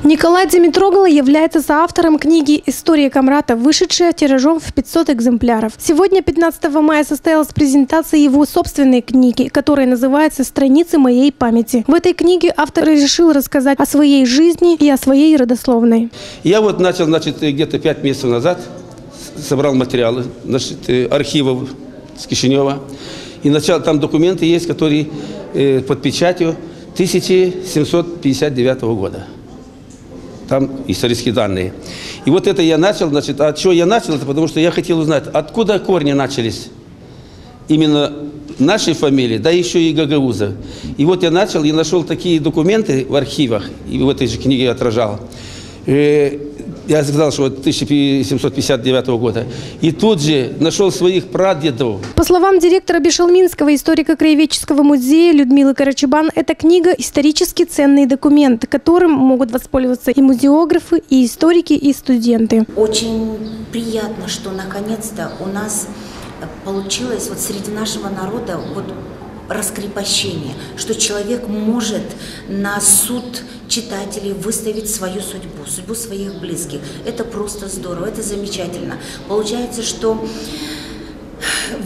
Николай Димитрогла является соавтором книги «История Камрата», вышедшая тиражом в 500 экземпляров. Сегодня, 15 мая, состоялась презентация его собственной книги, которая называется «Страницы моей памяти». В этой книге автор решил рассказать о своей жизни и о своей родословной. Я вот начал, где-то 5 месяцев назад, собрал материалы, архивов с Кишинева. И начал, там документы есть, которые под печатью 1759 года. Там исторические данные. И вот это я начал, а что я начал, это потому что я хотел узнать, откуда корни начались именно нашей фамилии, да еще и Гагауза. И вот я начал, я нашел такие документы в архивах, и в этой же книге отражал. Я сказал, что 1759 года. И тут же нашел своих прадедов. По словам директора Бешалминского историко-краеведческого музея Людмилы Карачебан, эта книга – исторически ценный документ, которым могут воспользоваться и музеографы, и историки, и студенты. Очень приятно, что наконец-то у нас получилось вот среди нашего народа раскрепощение, что человек может на суд читателей выставить свою судьбу, судьбу своих близких. Это просто здорово, это замечательно. Получается, что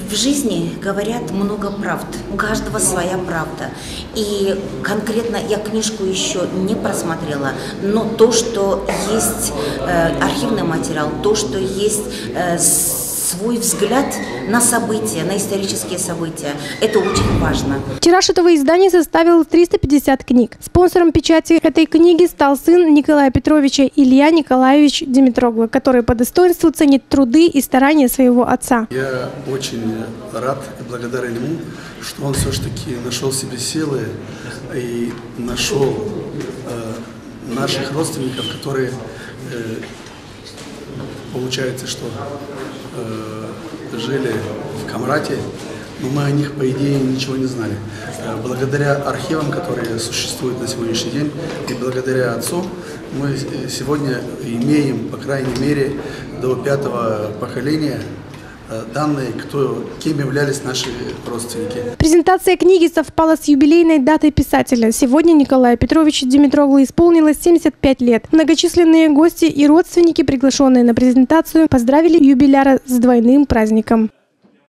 в жизни говорят много правд, у каждого своя правда. И конкретно я книжку еще не просмотрела, но то, что есть архивный материал, то, что есть свой взгляд на события, на исторические события. Это очень важно. Тираж этого издания составил 350 книг. Спонсором печати этой книги стал сын Николая Петровича Илья Николаевич Димитрогла, который по достоинству ценит труды и старания своего отца. Я очень рад и благодарен ему, что он все-таки нашел в себе силы и нашел наших родственников, которые получается, что жили в Камрате, но мы о них, по идее, ничего не знали. Благодаря архивам, которые существуют на сегодняшний день, и благодаря отцу, мы сегодня имеем, по крайней мере, до 5-го поколения данные, кем являлись наши родственники. Презентация книги совпала с юбилейной датой писателя. Сегодня Николаю Петровичу Димитроглу исполнилось 75 лет. Многочисленные гости и родственники, приглашенные на презентацию, поздравили юбиляра с двойным праздником.